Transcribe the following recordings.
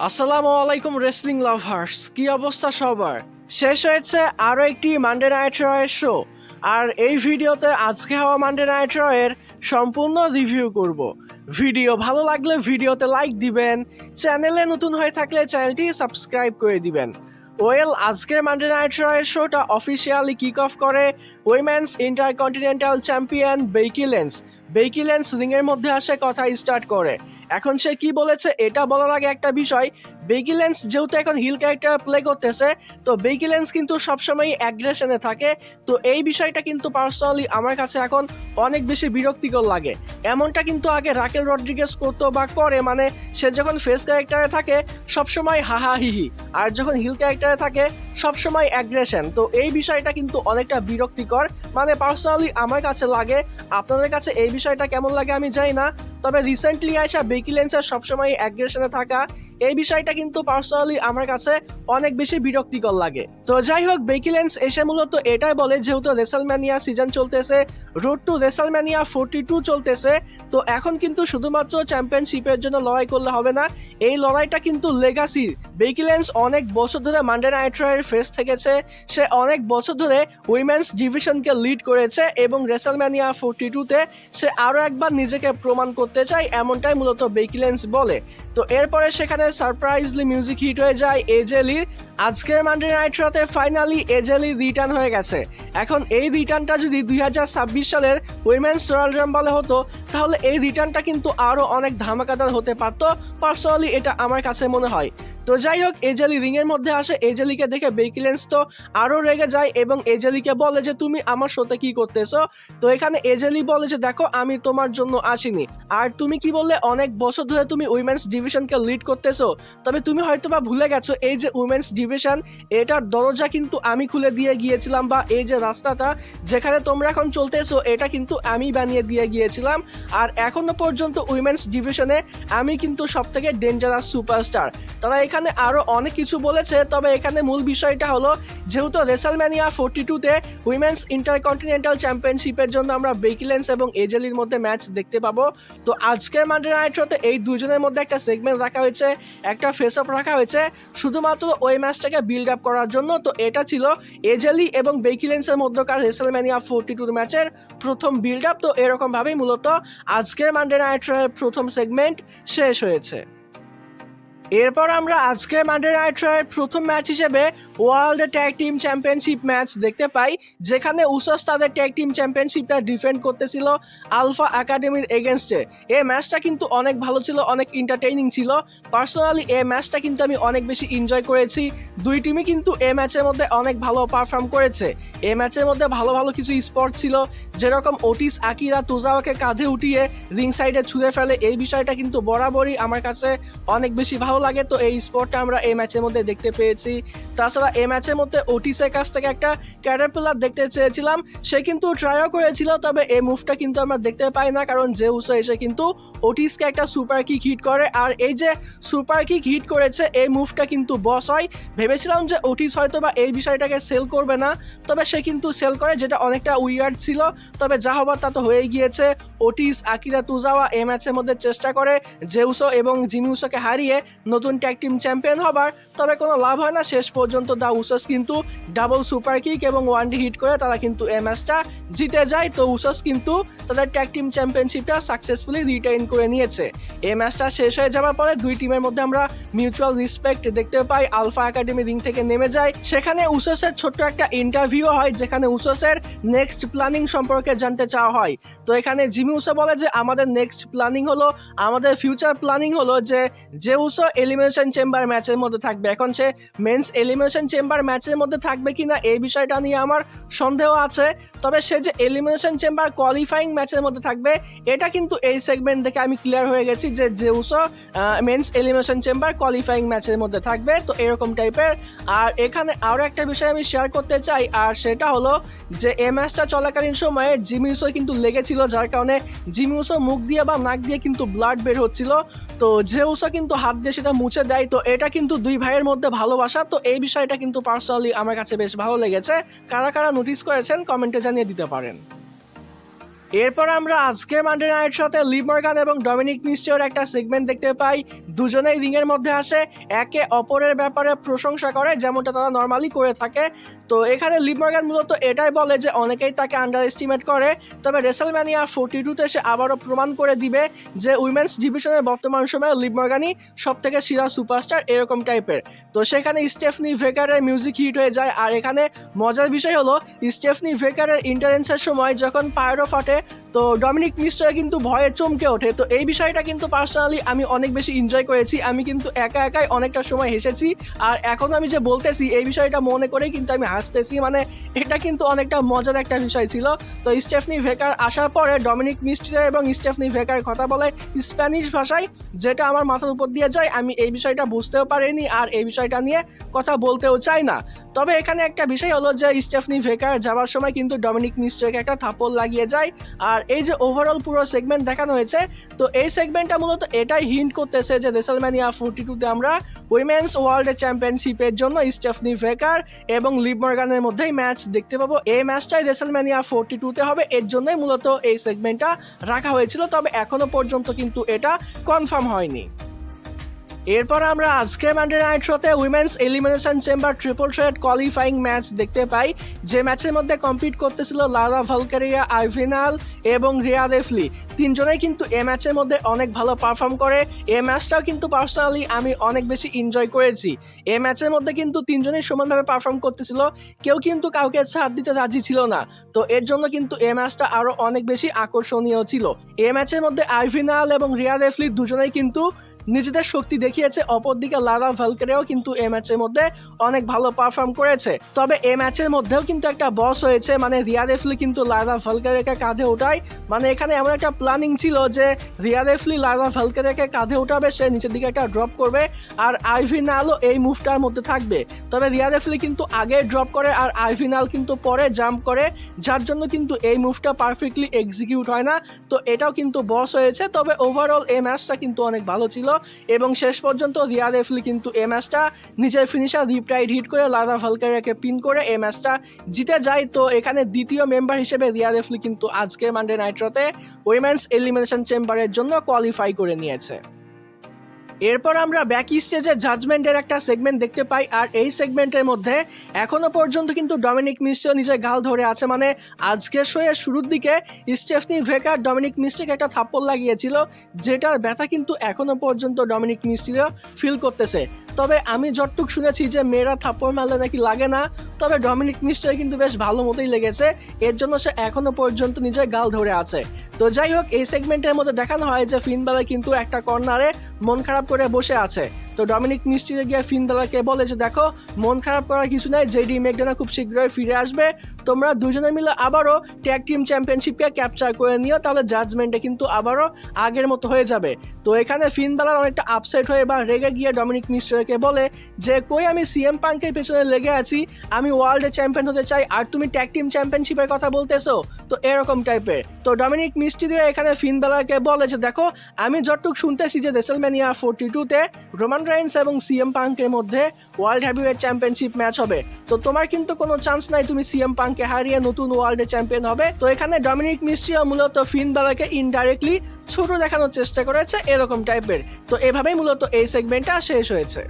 আসসালামু আলাইকুম wrestling lovers, কি অবস্থা সবার? শেষ হয়েছে আরও একটি মানডে নাইট রয়ের শো। আর এই ভিডিওতে আজকে হওয়া মানডে নাইট রয়ের সম্পূর্ণ রিভিউ করব। ভিডিও ভালো লাগলে ভিডিওতে লাইক দিবেন, চ্যানেলে নতুন হয়ে থাকলে চ্যানেলটি সাবস্ক্রাইব করে দিবেন। আজকের মানডে নাইট রয়ের শোটা অফিসিয়ালি কিক অফ করে উইমেন্স ইন্টারকন্টিনেন্টাল চ্যাম্পিয়ন বেকি লিঞ্চ রিংয়ের মধ্যে আসে কথা স্টার্ট করে। এখন সে কি বলেছে এটা বলার আগে একটা বিষয়, বেকি লিঞ্চ যেহেতু এখন হিল ক্যারেক্টার প্লে করতেছে, তো বেকি লিঞ্চ কিন্তু সবসময় অ্যাগ্রেশনে থাকে। তো এই বিষয়টা কিন্তু পার্সোনালি আমার কাছে এখন অনেক বেশি বিরক্তিকর লাগে। এমনটা কিন্তু আগে রাকেল রড্রিগেজ করতো বা করে, মানে সে যখন ফেস ক্যারেক্টারে থাকে সবসময় হাহা হিহি, আর যখন হিল ক্যারেক্টারে থাকে সবসময় অ্যাগ্রেশন। তো এই বিষয়টা কিন্তু অনেকটা বিরক্তিকর, মানে পার্সোনালি আমার কাছে লাগে। আপনাদের কাছে এই বিষয়টা কেমন লাগে আমি জানি না, তবে রিসেন্টলি আসা বেকি লিঞ্চের সবসময় অ্যাগ্রেশনে থাকা এই বিষয়টা কিন্তু পার্সোনালি আমার কাছে অনেক বেশি বিরক্তিকর লাগে। তো যাই হোক, বেকি লিঞ্চ এসে মূলত এটাই বলে, যেহেতু রেসলম্যানিয়া সিজন চলতেছে, রোড টু রেসলম্যানিয়া 42 চলতেছে, তো এখন কিন্তু শুধুমাত্র চ্যাম্পিয়নশিপের জন্য লড়াই করলে হবে না, এই লড়াইটা কিন্তু লেগাসি। বেকি লিঞ্চ অনেক বছর ধরে মানডে নাইট রয়ের ফেস থেকেছে, সে অনেক বছর ধরে উইমেন্স ডিভিশনকে লিড করেছে এবং রেসলম্যানিয়া 42-তে সে আরও একবার নিজেকে প্রমাণ করতে চায়, এমনটাই মূলত বেকি লিঞ্চ বলে। তো এরপরে সেখানে সারপ্রাইজলি মিউজিক হিট হয়ে যায় এজে লির। আজকের মানডে নাইট শোতে ফাইনালি এজে লি রিটার্ন হয়ে গেছে। এখন এই রিটার্নটা যদি 2026 সালের উইমেন্স রয়্যাল রাম্বলে হতো, তাহলে এই রিটার্নটা কিন্তু আরও অনেক ধামাকাদার হতে পারতো। পার্সোনালি এটা আমার কাছে মনে হয়। তো যাই হোক, এজেলি রিংয়ের মধ্যে আসে, এজেলিকে দেখে বেকি লিঞ্চ তো আরও রেগে যায় এবং এজেলিকে বলে যে তুমি আমার শোতে কি করতেছো। তো এখানে এজেলি বলে যে দেখো, আমি তোমার জন্য আসিনি, আর তুমি কি বললে অনেক বছর ধরে তুমি উইমেন্স ডিভিশনকে লিড করতেছো, তবে তুমি হয়তোবা ভুলে গেছো এই যে উইমেন্স ডিভিশন, এটার দরজা কিন্তু আমি খুলে দিয়ে গিয়েছিলাম, বা এই যে রাস্তাটা যেখানে তোমরা এখন চলতেছো এটা কিন্তু আমি বানিয়ে দিয়ে গিয়েছিলাম। আর এখনো পর্যন্ত উইমেন্স ডিভিশনে আমি কিন্তু সব থেকে ডেঞ্জারাস সুপারস্টার। তারা এখানে আরো অনেক কিছু বলেছে, তবে এখানে মূল বিষয়টা হলো, যেহেতু রেসলম্যানিয়া 42-তে উইমেন্স ইন্টারকন্টিনেন্টাল চ্যাম্পিয়নশিপের জন্য আমরা বেকি লিঞ্চ এবং এজেলির মধ্যে ম্যাচ দেখতে পাবো। তো আজকের মানডে নাইট শোতে এই দুজনের মধ্যে একটা সেগমেন্ট রাখা হয়েছে, একটা ফেস অফ রাখা হয়েছে শুধুমাত্র ওই ম্যাচটাকে বিল্ড আপ করার জন্য। তো এটা ছিল এজেলি এবং বেকি লিঞ্চের মধ্যকার রেসলম্যানিয়া 42 ম্যাচের প্রথম বিল্ড আপ। তো এরকম ভাবেই মূলত আজকের মানডে নাইট শোয়ের প্রথম সেগমেন্ট শেষ হয়েছে। এরপর আমরা আজকে মানডে নাইট রয়ের প্রথম ম্যাচ হিসেবে world tag team championship match দেখতে পাই, যেখানে উসোস তাদের ট্যাগ টিম চ্যাম্পিয়নশিপটা ডিফেন্ড করতেছিল আলফা একাডেমির এগেনস্টে। এই ম্যাচটা কিন্তু অনেক ভালো ছিল, অনেক এন্টারটেইনিং ছিল। পার্সোনালি এই ম্যাচটা কিন্তু আমি অনেক বেশি এনজয় করেছি। দুই টিমই কিন্তু এই ম্যাচের মধ্যে অনেক ভালো পারফর্ম করেছে। এই ম্যাচের মধ্যে ভালো ভালো কিছু স্পট ছিল, যেরকম ওটিস আকিরা তোজাওয়াকে কাঁধে উঠিয়ে রিং সাইডে ছুঁড়ে ফেলে, এই বিষয়টা কিন্তু বরাবরই আমার কাছে অনেক বেশি ভালো লাগে। তো এই স্পটটা আমরা এই ম্যাচের মধ্যে দেখতে পেয়েছি। তাছাড়া এই ম্যাচের মধ্যে ওটিসের কাছ থেকে একটা ক্যাটারপিলার দেখতে চেয়েছিলাম, সে কিন্তু ট্রাইও করেছিল, তবে এই মুভটা কিন্তু আমরা দেখতে পাই না, কারণ যে উসো এসে কিন্তু ওটিসকে একটা সুপার কিক হিট করে। আর এই যে সুপার কিক হিট করেছে, এই মুভটা কিন্তু বস হয়। ভেবেছিলাম যে ওটিস হয়তো বা এই বিষয়টাকে সেল করবে না, তবে সে কিন্তু সেল করে, যেটা অনেকটা উইয়ার্ড ছিল। তবে যা হবার তা তো হয়ে গিয়েছে। ওটিস আকিরা তোজাওয়া এই ম্যাচের মধ্যে চেষ্টা করে জেউসো এবং জিমি উসোকে হারিয়ে নতুন ট্যাগ টিম চ্যাম্পিয়ন হবার, তবে কোনো লাভ হয় না। শেষ পর্যন্ত দা উসোস কিন্তু ডাবল সুপার কিক এবং ওয়ান ডি হিট করে তারা কিন্তু এই ম্যাচটা জিতে যায়। তো উসোস কিন্তু তাদের ট্যাগ টিম চ্যাম্পিয়নশিপটা সাকসেসফুলি রিটেইন করে নিয়েছে। এই ম্যাচটা শেষ হয়ে যাওয়ার পরে দুই টিমের মধ্যে আমরা মিউচুয়াল রেসপেক্ট দেখতে পাই। আলফা একাডেমি রিং থেকে নেমে যায়, সেখানে উসোসের ছোট্ট একটা ইন্টারভিউ হয়, যেখানে উসোসের নেক্সট প্ল্যানিং সম্পর্কে জানতে চাওয়া হয়। তো এখানে জিমি উসো বলে যে আমাদের নেক্সট প্ল্যানিং হলো, আমাদের ফিউচার প্ল্যানিং হলো যে উসো এলিমিনেশন চেম্বার ম্যাচের মধ্যে থাকবে। এখন সে মেন্স এলিমিনেশন চেম্বার ম্যাচের মধ্যে থাকবে কিনা এই বিষয়টা নিয়ে আমার সন্দেহ আছে, তবে সে যে এলিমিনেশন চেম্বার কোয়ালিফাইং ম্যাচের মধ্যে থাকবে এটা কিন্তু এই সেগমেন্ট দেখে আমি ক্লিয়ার হয়ে গেছি যে জেউসো মেন্স এলিমিনেশন চেম্বার কোয়ালিফাইং ম্যাচের মধ্যে থাকবে। তো এরকম টাইপের। আর এখানে আরও একটা বিষয় আমি শেয়ার করতে চাই, আর সেটা হলো যে এই ম্যাচটা চলাকালীন সময়ে জিমি উসো কিন্তু লেগেছিল, যার কারণে জিমি উসো মুখ দিয়ে বা নাক দিয়ে কিন্তু ব্লাড বের হচ্ছিল। তো জেউসো কিন্তু হাত দিয়ে সেটা মুছে দেয়। তো এটা কিন্তু দুই ভাইয়ের মধ্যে ভালোবাসা। তো এই বিষয়টা কিন্তু পার্সোনালি আমার কাছে বেশ ভালো লেগেছে। কারা কারা নোটিস করেছেন কমেন্টে জানিয়ে দিতে পারেন। এরপর আমরা আজকে মানডে নাইট শোতে লিভ মর্গান এবং ডমিনিক মিস্টিরিওর একটা সেগমেন্ট দেখতে পাই। দুজনেই রিং এর মধ্যে আসে, একে অপরের ব্যাপারে প্রশংসা করে যেমনটা তারা নর্মালি করে থাকে। তো এখানে লিভ মর্গান মূলত এটাই বলে যে অনেকেই তাকে আন্ডার এস্টিমেট করে, তবে রেসলম্যানিয়া 42-তে সে আবারও প্রমাণ করে দিবে যে উইমেন্স ডিভিশনের বর্তমান সময়ে লিভ মর্গানই সব থেকে সেরা সুপারস্টার, এরকম টাইপের। তো সেখানে স্টেফনি ভেকারের মিউজিক হিট হয়ে যায়। আর এখানে মজার বিষয় হলো স্টেফনি ভেকারের ইন্টারেন্সের সময় যখন পায়রো ফাটে তো ডমিনিক মিস্টিরিও কিন্তু ভয়ে চমকে ওঠে। তো এই বিষয়টা কিন্তু পার্সোনালি আমি অনেক বেশি এনজয় করেছি, আমি কিন্তু একা একাই অনেকটা সময় হেসেছি। আর এখন আমি যে বলতেছি এই বিষয়টা মনে করেই কিন্তু আমি হাসতেছি, মানে এটা কিন্তু অনেকটা মজার একটা বিষয় ছিল। তো স্টেফনি ভেকার আসার পরে ডমিনিক মিস্টিরিও এবং স্টেফনি ভেকার কথা বলে স্প্যানিশ ভাষায়, যেটা আমার মাথার উপর দিয়ে যায়। আমি এই বিষয়টা বুঝতেও পারিনি আর এই বিষয়টা নিয়ে কথা বলতেও চাই না। তবে এখানে একটা বিষয় হলো যে স্টেফনি ভেকার যাওয়ার সময় কিন্তু ডমিনিক মিস্টিরিওকে একটা থাপ্পড় লাগিয়ে যায়। আর এই যে ওভারঅল পুরো সেগমেন্ট দেখানো হয়েছে, তো এই সেগমেন্টটা মূলত এটাই হিন্ট করতেছে যে রেসলম্যানিয়া 42-তে আমরা উইমেন্স ওয়ার্ল্ড চ্যাম্পিয়নশিপের জন্য স্টেফনি ভেকার এবং লিভ মর্গানের মধ্যেই ম্যাচ দেখতে পাবো। এই ম্যাচটাই রেসলম্যানিয়া 42-তে হবে, এর জন্যই মূলত এই সেগমেন্টটা রাখা হয়েছিল। তবে এখনো পর্যন্ত কিন্তু এটা কনফার্ম হয়নি। এরপর আমরা আজকে মানডে নাইট শোতে women's elimination chamber triple threat qualifying match দেখতে পাই, যে ম্যাচের মধ্যে কম্পিট করতেছিল লারা ভালকারিয়া, আইভিনাল এবং রিয়া রিপ্লি। তিনজনেই কিন্তু এই ম্যাচের মধ্যে অনেক ভালো পারফর্ম করে। এই ম্যাচটাও কিন্তু পার্সোনালি আমি অনেক বেশি এনজয় করেছি। এই ম্যাচের মধ্যে কিন্তু তিনজনেই সমানভাবে পারফর্ম করতেছিল, কেউ কিন্তু কাউকে ছাড় দিতে রাজি ছিল না। তো এর জন্য কিন্তু এই ম্যাচটা আরো অনেক বেশি আকর্ষণীয় ছিল। এই ম্যাচের মধ্যে আইভিনাল এবং রিয়া রিপ্লি দুজনেই কিন্তু নিজেদের শক্তি দেখিয়েছে, অপরদিকে লারা ভালকারিয়াও কিন্তু এই ম্যাচের মধ্যে অনেক ভালো পারফর্ম করেছে। তবে এই ম্যাচের মধ্যেও কিন্তু একটা বস হয়েছে, মানে রিয়া রিপ্লি কিন্তু লারা ভালকারিয়াকে কাঁধে ওঠায়। মানে এখানে এমন একটা প্ল্যানিং ছিল যে রিয়া রিপ্লি লারা ভালকারিয়াকে কাঁধে উঠাবে, সে নিচের দিকে একটা ড্রপ করবে আর আইভিনালও এই মুভটার মধ্যে থাকবে। তবে রিয়া রিপ্লি কিন্তু আগে ড্রপ করে আর আইভিনাল কিন্তু পরে জাম্প করে, যার জন্য কিন্তু এই মুভটা পারফেক্টলি এক্সিকিউট হয় না। তো এটাও কিন্তু বস হয়েছে। তবে ওভারঅল এই ম্যাচটা কিন্তু অনেক ভালো ছিল এবং শেষ পর্যন্ত রিয়া রিপ্লি কিন্তু এই ম্যাচটা নিজের ফিনিশার রিপটাইড হিট করে লারা ভালকারিয়াকে পিন করে এই ম্যাচটা জিতে যায়। তো এখানে দ্বিতীয় মেম্বার হিসেবে রিয়া রিপ্লি কিন্তু আজকে মানডে নাইট শোতে উইমেন্স এলিমিনেশন চেম্বারের জন্য কোয়ালিফাই করে নিয়েছে। এরপর আমরা ব্যাক স্টেজে জাজমেন্টের একটা সেগমেন্ট দেখতে পাই। আর এই সেগমেন্টের মধ্যে এখনো পর্যন্ত কিন্তু ডমিনিক মিস্টিরিও নিজের গাল ধরে আছে। মানে আজকের শো এর শুরুর দিকে স্টেফনি ভেকার ডমিনিক মিস্টিরিওকে একটা থাপ্পড় লাগিয়েছিল, যেটার ব্যথা কিন্তু এখনো পর্যন্ত ডমিনিক মিস্টিরিও ফিল করতেছে। তবে আমি যতটুক শুনেছি যে মেয়েরা থাপ্পড় মারলে নাকি লাগে না, তবে ডমিনিক মিস্টিরিও কিন্তু বেশ ভালো মতোই লেগেছে, এর জন্য সে এখনো পর্যন্ত নিজের গাল ধরে আছে। তো যাই হোক, এই সেগমেন্টের মধ্যে দেখানো হয় যে ফিন বেলা কিন্তু একটা কর্নারে মন খারাপ করে বসে আছে। তো ডমিনিক মিস্টিরিও গিয়ে ফিন বেলাকে বলে যে দেখো, মন খারাপ করার কিছু নাই, জেডি ম্যাকডোনা খুব শীঘ্রই ফিরে আসবে, তোমরা দুজনে মিলে আবারও ট্যাগ টিম চ্যাম্পিয়নশিপকে ক্যাপচার করে নিও, তাহলে জাজমেন্টে কিন্তু আবারও আগের মতো হয়ে যাবে। তো এখানে ফিন বেলার অনেকটা আপসেট হয়ে বা রেগে গিয়ে ডমিনিক মিস্টিরিওকে বলে যে কই আমি সিএম পাঙ্কের পেছনে লেগে আছি, আমি ওয়ার্ল্ড চ্যাম্পিয়ন হতে চাই আর তুমি ট্যাগ টিম চ্যাম্পিয়নশিপের কথা বলতেছো, তো এরকম টাইপের। তো ডমিনিক মিস্টিরিও এখানে ফিন বেলারকে বলে যে দেখো, আমি যতটুকু শুনতেছি যে রেসলম্যানিয়া 42-তে রোমান রাইন্স এবং সিএম পাঙ্কের মধ্যে ওয়ার্ল্ড হেভিওয়েট চ্যাম্পিয়নশিপ ম্যাচ হবে, তো তোমার কিন্তু কোনো চান্স নাই তুমি সিএম পাঙ্ককে হারিয়ে নতুন ওয়ার্ল্ড চ্যাম্পিয়ন হবে। তো এখানে ডমিনিক মিস্টিরিও মূলত ফিন বেলারকে ইনডাইরেক্টলি ছোট দেখানোর চেষ্টা করেছে, এরকম টাইপের। তো এভাবেই মূলত এই সেগমেন্টটা শেষ হয়েছে।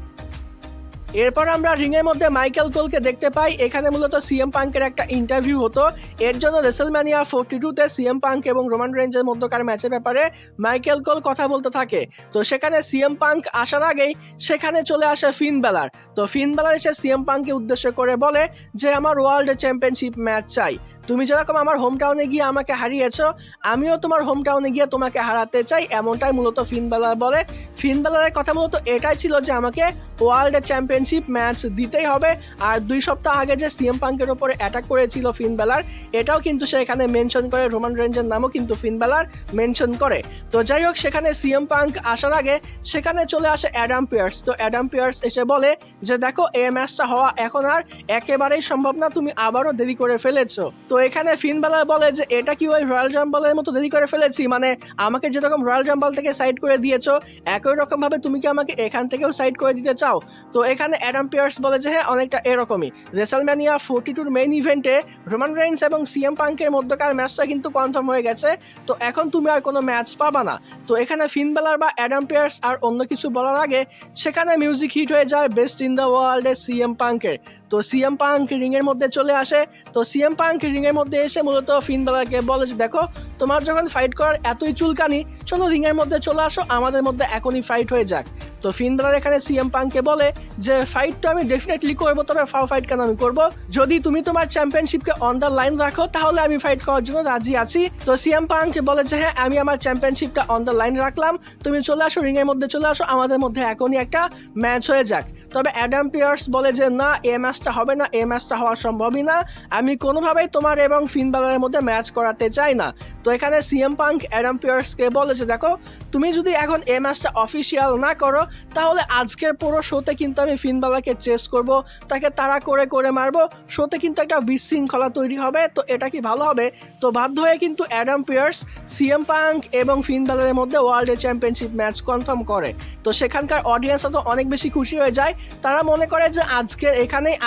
এরপর আমরা রিংয়ের মধ্যে মাইকেল কোলকে দেখতে পাই। এখানে মূলত সিএম পাঙ্কের একটা ইন্টারভিউ হতো, এর জন্য রেসলম্যানিয়া 42-তে সিএম পাঙ্ক এবং রোমান রেঞ্জের মধ্যকার ম্যাচের ব্যাপারে মাইকেল কোল কথা বলতে থাকে। তো সেখানে সিএম পাঙ্ক আসার আগেই সেখানে চলে আসে ফিন বেলার। তো ফিন বেলার এসে সিএম পাঙ্ককে উদ্দেশ্য করে বলে যে আমার ওয়ার্ল্ড চ্যাম্পিয়নশিপ ম্যাচ চাই, তুমি যেরকম আমার হোম টাউনে গিয়ে আমাকে হারিয়েছো, আমিও তোমার হোম টাউনে গিয়ে তোমাকে হারাতে চাই, এমনটাই মূলত ফিন বেলার বলে। ফিন বেলারের কথা মূলত এটাই ছিল যে আমাকে ওয়ার্ল্ড চ্যাম্পিয়নশিপ ম্যাচ দিতেই হবে। আর 2 সপ্তাহ আগে যে সিএম পাঙ্কের উপরে অ্যাটাক করেছিল ফিন বেলার, এটাও কিন্তু সে এখানে মেনশন করে, রোমান রেঞ্জের নামও কিন্তু ফিন বেলার মেনশন করে। তো যাই হোক, সেখানে সিএম পাঙ্ক আসার আগে সেখানে চলে আসে অ্যাডাম পিয়ার্স। তো অ্যাডাম পিয়ার্স এসে বলে যে দেখো, এই ম্যাচটা হওয়া এখন আর একেবারেই সম্ভব না, তুমি আবারও দেরি করে ফেলেছো। তো এখানে ফিন ব্যালার বলে যে এটা কি ওই রয়্যাল রাম্বলের মতো দেরি করে ফেলেছি, মানে আমাকে যেরকম রয়্যাল রাম্বল থেকে সাইড করে দিয়েছো একই রকম ভাবে তুমি কি আমাকে এখান থেকেও সাইড করে দিতে চাও। তো এখানে অ্যাডাম পিয়ার্স বলে যে হ্যাঁ অনেকটা এরকমই। রেসলম্যানিয়া 42 মেইন ইভেন্টে রোমান রেইন্স এবং সিএম পাঙ্কের মধ্যকার ম্যাচটা কিন্তু কনফার্ম হয়ে গেছে, তো এখন তুমি আর কোনো ম্যাচ পাবা না। তো এখানে ফিন ব্যালার বা অ্যাডাম পিয়ার্স আর অন্য কিছু বলার আগে সেখানে মিউজিক হিট হয়ে যায় বেস্ট ইন দ্য ওয়ার্ল্ডে সিএম পাঙ্কের। তো সিএম পাঙ্ক রিংয়ের মধ্যে চলে আসে। তো সিএম পাঙ্ক রিংয়ের মধ্যে এসে মূলত ফিন ব্যালারকে বলে যে দেখো তোমার যখন ফাইট করার এতই চুলকানি, চলো রিংয়ের মধ্যে চলে আসো, আমাদের মধ্যে এখনই ফাইট হয়ে যাক। তো ফিন ব্যালার এখানে সিএম পাঙ্ককে বলে যে ফাইট তো আমি ডেফিনেটলি করবো, তবে ফাও ফাইট কেন আমি করবো, যদি তুমি তোমার চ্যাম্পিয়নশিপকে অন দ্য লাইন রাখো তাহলে আমি ফাইট করার জন্য রাজি আছি। তো সিএম পাঙ্ক বলে যে হ্যাঁ আমি আমার চ্যাম্পিয়নশিপটা অন দ্য লাইন রাখলাম, তুমি চলে আসো রিংয়ের মধ্যে চলে আসো, আমাদের মধ্যে এখনই একটা ম্যাচ হয়ে যাক। তবে অ্যাডাম পিয়ার্স বলে যে না এই ম্যাচটা হবে না, এই ম্যাচটা হওয়া সম্ভবই না, আমি কোনোভাবেই তোমার এবং ফিন ব্যালারের মধ্যে ম্যাচ করাতে চাই না। তো এখানে সিএম পাঙ্ক অ্যাডাম পিয়ার্সকে বলে যে দেখো তুমি যদি এখন এই ম্যাচটা অফিসিয়াল না করো তাহলে আজকের পুরো শোতে কিন্তু আমি ফিন ব্যালারকে চেস করব, তাকে তাড়া করে করে মারবো, শোতে কিন্তু একটা বিশৃঙ্খলা তৈরি হবে, তো এটা কি ভালো হবে? তো বাধ্য হয়ে কিন্তু অ্যাডাম পিয়ার্স সিএম পাঙ্ক এবং ফিন ব্যালারের মধ্যে ওয়ার্ল্ড চ্যাম্পিয়নশিপ ম্যাচ কনফার্ম করে। তো সেখানকার অডিয়েন্সরা তো অনেক বেশি খুশি হয়ে যায়, তারা মনে করে যে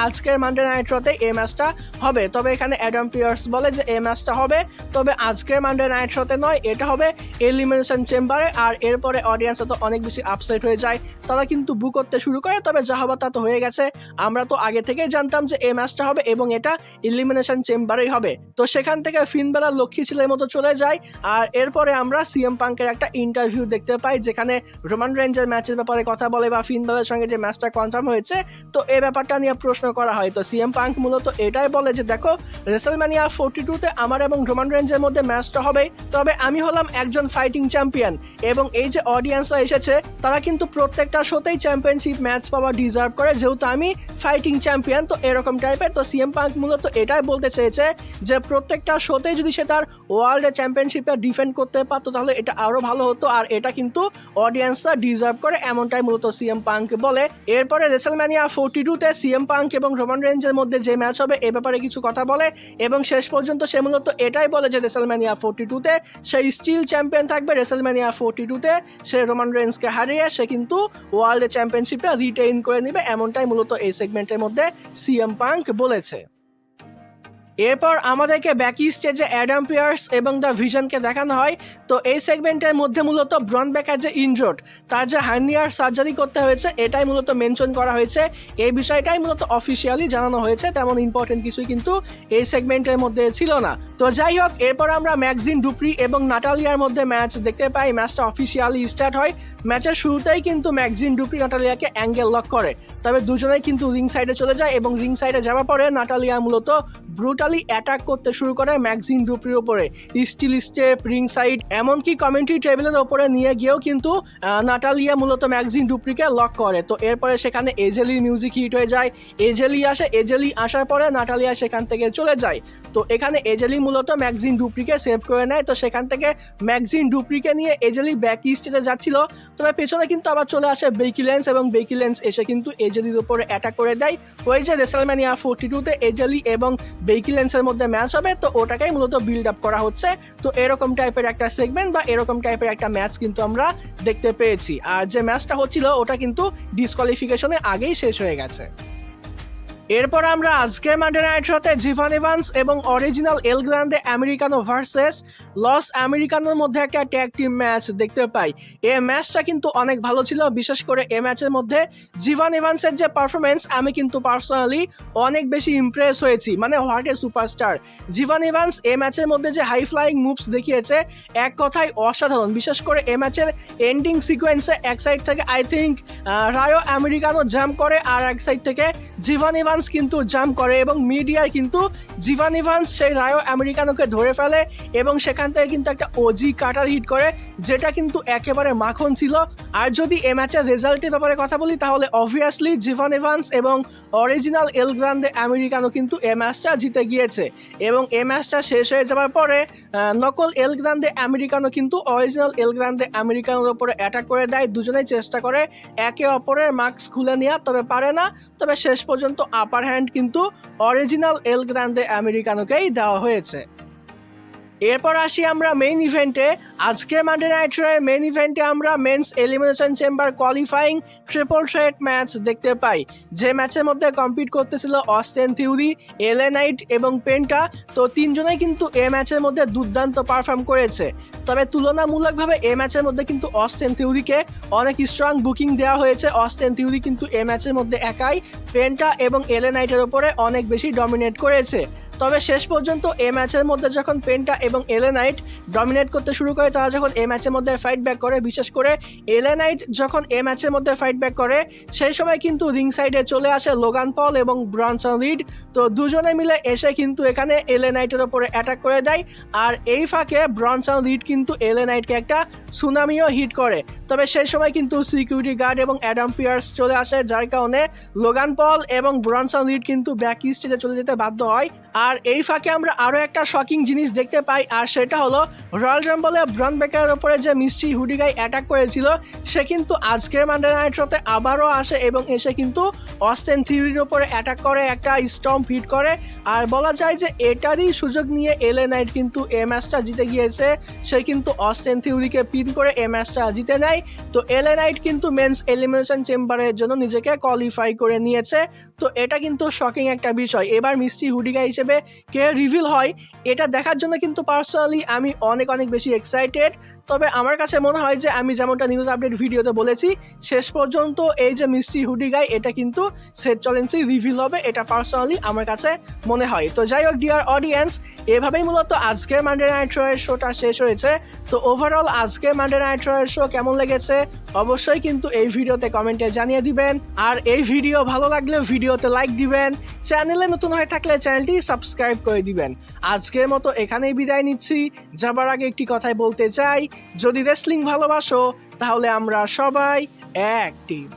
আজকের মানডে নাইট রতে এই ম্যাচটা হবে। তবে এখানে অ্যাডাম পিয়ার্স বলে যে এই ম্যাচটা হবে, তবে আজকের মানডে নাইট রতে নয়, এটা হবে এলিমিনেশন চেম্বারে। আর এরপরে অডিয়েন্সরা তো অনেক বেশি আপসেট হয়ে যায়, তারা কিন্তু বু করতে শুরু করে। তবে যা হবার তা তো হয়ে গেছে, আমরা তো আগে থেকেই জানতাম যে এই ম্যাচটা হবে এবং এটা এলিমিনেশন চেম্বারেই হবে। তো সেখান থেকে ফিন ব্যালার লক্ষ্মী ছেলের মতো চলে যায়। আর এরপরে আমরা সিএম পাঙ্কের একটা ইন্টারভিউ দেখতে পাই, যেখানে রোমান রেঞ্জের ম্যাচের ব্যাপারে কথা বলে বা ফিন ব্যালারের সঙ্গে যে ম্যাচটা কনফার্ম হয়েছে তো এই ব্যাপারটা নিয়ে প্রশ্ন করা হয়। তো সিএম পাঙ্ক মূলত এটাই বলে যে দেখো রেসলম্যানিয়া 42-তে আমার এবং রোমান রেঞ্জের মধ্যে ম্যাচটা হবে, তবে আমি হলাম একজন ফাইটিং চ্যাম্পিয়ন এবং এই যে অডিয়েন্সরা এসেছে তারা কিন্তু প্রত্যেকটা শোতেই চ্যাম্পিয়নশিপ ম্যাচ পাওয়া ডিজার্ভ করে, যেহেতু আমি ফাইটিং চ্যাম্পিয়ন। তো এরকম টাইপের। তো সিএম পাঙ্ক মূলত এটাই বলতে চেয়েছে যে প্রত্যেকটা শোতে যদি সে তার ওয়ার্ল্ড চ্যাম্পিয়নশিপটা ডিফেন্ড করতে পারতো তাহলে এটা আরো ভালো হতো, আর এটা কিন্তু অডিয়েন্সরা ডিজার্ভ করে, এমনটাই মূলত সিএম পাঙ্ক বলে। এরপরে রেসলম্যানিয়া 42-তে সিএম পাঙ্ক এবং রোমান রেঞ্জের মধ্যে যে ম্যাচ হবে এ ব্যাপারে কিছু কথা বলে এবং শেষ পর্যন্ত সে মূলত এটাই বলে যে রেসলম্যানিয়া 42-তে সে স্টিল চ্যাম্পিয়ন থাকবে, রেসলম্যানিয়া 42-তে সে রোমান রেঞ্জকে হারিয়ে সে কিন্তু ওয়ার্ল্ড চ্যাম্পিয়নশিপটা রিটেইন করে নেবে, এমনটাই মূলত এই সেগমেন্টের মধ্যে সিএম পাঙ্ক বলেছে। এরপর আমাদেরকে ব্যাকি স্টেজে অ্যাডাম পিয়ার্স এবং দ্য ভিশনকে দেখানো হয়। তো এই সেগমেন্টের মধ্যে মূলত ব্রন বেকার যে ইনজোর্ড, তার যে হার্নিয়ার সার্জারি করতে হয়েছে এটাই মূলত মেনশন করা হয়েছে, এই বিষয়টাই মূলত অফিসিয়ালি জানানো হয়েছে, তেমন ইম্পর্টেন্ট কিছুই কিন্তু এই সেগমেন্টের মধ্যে ছিল না। তো যাই হোক, এরপর আমরা ম্যাকজিন ডুপ্রি এবং নাটালিয়ার মধ্যে ম্যাচ দেখতে পাই। ম্যাচটা অফিসিয়ালি স্টার্ট হয়। ম্যাচের শুরুতেই কিন্তু ম্যাকজিন ডুপ্রি নাটালিয়াকে অ্যাঙ্গেল লক করে, তবে দুজনেই কিন্তু রিং সাইডে চলে যায় এবং রিং সাইডে যাওয়ার পরে নাটালিয়া মূলত ব্রুটালি অ্যাটাক করতে শুরু করে ম্যাকজিন ডুপ্রির উপরে, স্টিল স্টেপ, রিং সাইড, এমনকি কমেন্ট্রি টেবিলের উপরে নিয়ে গিয়েও কিন্তু নাটালিয়া মূলত ম্যাকজিন ডুপ্রিকে লক করে। তো এরপরে সেখানে এজেলির মিউজিক হিট হয়ে যায়, এজেলি আসে, এজেলি আসার পরে নাটালিয়া সেখান থেকে চলে যায়। তো এখানে এজেলি মূলত ম্যাকজিন ডুপ্রিকে সেভ করে নেয়। তো সেখান থেকে ম্যাকজিন ডুপ্রিকে নিয়ে এজেলি ব্যাক স্টেজে যাচ্ছিল, তবে পেছনে কিন্তু আবার চলে আসে বেকি লেন্স এবং বেকি লেন্স এসে কিন্তু এজেলির উপরে অ্যাটাক করে দেয়। ওই যে রেসলম্যানিয়া 42-তে এজেলি এবং বেকি লেন্সের মধ্যে ম্যাচ হবে, তো ওটাকেই মূলত বিল্ড আপ করা হচ্ছে। তো এরকম টাইপের একটা সেগমেন্ট বা এরকম টাইপের একটা ম্যাচ কিন্তু আমরা দেখতে পেয়েছি। আর যে ম্যাচটা হচ্ছিল ওটা কিন্তু ডিসকোয়ালিফিকেশনে আগেই শেষ হয়ে গেছে। এরপর আমরা আজকের মানডে নাইট শোতে জিভান এভান্স এবং অরিজিনাল এল গ্রান্ডে আমেরিকানো ভার্সেস লস আমেরিকানোর মধ্যে একটা ট্যাগ টিম ম্যাচ দেখতে পাই। এই ম্যাচটা কিন্তু অনেক ভালো ছিল, বিশেষ করে এই ম্যাচের মধ্যে জিভান এভান্সের যে পারফরমেন্স আমি কিন্তু পার্সোনালি অনেক বেশি ইমপ্রেস হয়েছি, মানে what a superstar. Jivan Evans এই ম্যাচের মধ্যে যে হাই ফ্লাইং মুভস দেখিয়েছে এক কথায় অসাধারণ, বিশেষ করে এই ম্যাচের এন্ডিং সিকোয়েন্সে এক সাইড থেকে I think Rayo Americano jump করে আর এক সাইড থেকে জিভান এভান্স কিন্তু জাম্প করে এবং মিডিয়ায় কিন্তু জিভান এভান্স সেই রায়ো আমেরিকানোকে ধরে ফেলে এবং সেখান থেকে কিন্তু একটা ওজি কাটার হিট করে, যেটা কিন্তু একেবারে মাখন ছিল। আর যদি এ ম্যাচের রেজাল্টের ব্যাপারে কথা বলি তাহলে অবভিয়াসলি জিভান এভান্স এবং অরিজিনাল এল গ্রান্ডে আমেরিকানো কিন্তু এ ম্যাচটা জিতে গিয়েছে এবং এ ম্যাচটা শেষ হয়ে যাওয়ার পরে নকল এল গ্রান্ডে আমেরিকানো কিন্তু অরিজিনাল এল গ্রান্ডে আমেরিকানোর উপরে অ্যাটাক করে দেয়। দুজনেই চেষ্টা করে একে অপরের মাস্ক খুলে নেওয়া, তবে পারে না। তবে শেষ পর্যন্ত আপার হ্যান্ড কিন্তু অরিজিনাল এল গ্রান্দে আমেরিকানোকেই দেওয়া হয়েছে। এরপর আসি আমরা মেইন ইভেন্টে। আজকে মানডে নাইট রয়ে মেইন ইভেন্টে আমরা men's elimination chamber qualifying triple threat match দেখতে পাই, যে ম্যাচের মধ্যে কম্পিট করতেছিল অস্টেন থিউরি, এলএ নাইট এবং পেন্টা। তো তিনজনেই কিন্তু এই ম্যাচের মধ্যে দুর্দান্ত পারফর্ম করেছে। তবে তুলনামূলকভাবে এই ম্যাচের মধ্যে কিন্তু অস্টেন থিউরিকে অনেক স্ট্রং বুকিং দেওয়া হয়েছে। অস্টেন থিউরি কিন্তু এই ম্যাচের মধ্যে একাই পেন্টা এবং এলএ নাইটের ওপরে অনেক বেশি ডমিনেট করেছে। তবে শেষ পর্যন্ত এই ম্যাচের মধ্যে যখন পেন্টা এবং এলএ নাইট ডমিনেট করতে শুরু করে, তারা যখন এই ম্যাচের মধ্যে ফাইট ব্যাক করে, বিশেষ করে এলএ নাইট যখন এই ম্যাচের মধ্যে ফাইট ব্যাক করে, সেই সময় কিন্তু রিং সাইডে চলে আসে লোগান পল এবং ব্রনসন রিড। তো দুজনে মিলে এসে কিন্তু এখানে এলএ নাইটের ওপরে অ্যাটাক করে দেয়। আর এই ফাঁকে ব্রনসন রিড কিন্তু এলএ নাইটকে একটা সুনামিও হিট করে। তবে সেই সময় কিন্তু সিকিউরিটি গার্ড এবং অ্যাডাম পিয়ার্স চলে আসে, যার কারণে লোগান পল এবং ব্রনসন রিড কিন্তু ব্যাক স্টেজে চলে যেতে বাধ্য হয়। আর এই ফাঁকে আমরা আরও একটা শকিং জিনিস দেখতে পাই, আর সেটা হলো রয়্যাল রাম্বলে ব্রন বেকারের ওপরে যে মিস্ট্রি হুডিগাই অ্যাটাক করেছিল, সে কিন্তু আজকের মানডে নাইট রতে আবারও আসে এবং এসে কিন্তু অস্টেন থিউরির ওপরে অ্যাটাক করে, একটা স্টম্প হিট করে। আর বলা যায় যে এটারই সুযোগ নিয়ে এলএ নাইট কিন্তু এই ম্যাচটা জিতে গিয়েছে। সে কিন্তু অস্টেন থিউরিকে পিন করে এই ম্যাচটা জিতে নেয়। তো এলএ নাইট কিন্তু মেন্স এলিমিনেশন চেম্বারের জন্য নিজেকে কোয়ালিফাই করে নিয়েছে। তো এটা কিন্তু শকিং একটা বিষয়। এবার মিস্ট্রি হুডিগাই হিসেবে কে রিভিল হয়, এটা দেখার জন্য কিন্তু পার্সোনালি আমি অনেক বেশি এক্সাইটেড। তবে আমার কাছে মনে হয় যে আমি যেমনটা নিউজ আপডেট ভিডিওতে বলেছি, শেষ পর্যন্ত এই যে মিস্ট্রি হুডিগাই এটা কিন্তু সেট চ্যালেঞ্জে রিভিল হবে, এটা পার্সোনালি আমার কাছে মনে হয়। তো যাই হোক ডিয়ার অডিয়েন্স, এভাবেই মূলত আজকের মানডে নাইট রয়ের শোটা শেষ হয়েছে। তো ওভারঅল আজকের মানডে নাইট রয়ের শো কেমন লেগেছে অবশ্যই কিন্তু এই ভিডিওতে কমেন্টে জানিয়ে দিবেন। আর এই ভিডিও ভালো লাগলে ভিডিওতে লাইক দিবেন, চ্যানেলে নতুন হয়ে থাকলে চ্যানেলটি সাবস্ক্রাইব করে দিবেন। আজকের মতো এখানেই বিদায় নিচ্ছি। যাবার আগে একটি কথাই বলতে চাই, যদি রেসলিং ভালোবাসো তাহলে আমরা সবাই এক টিম।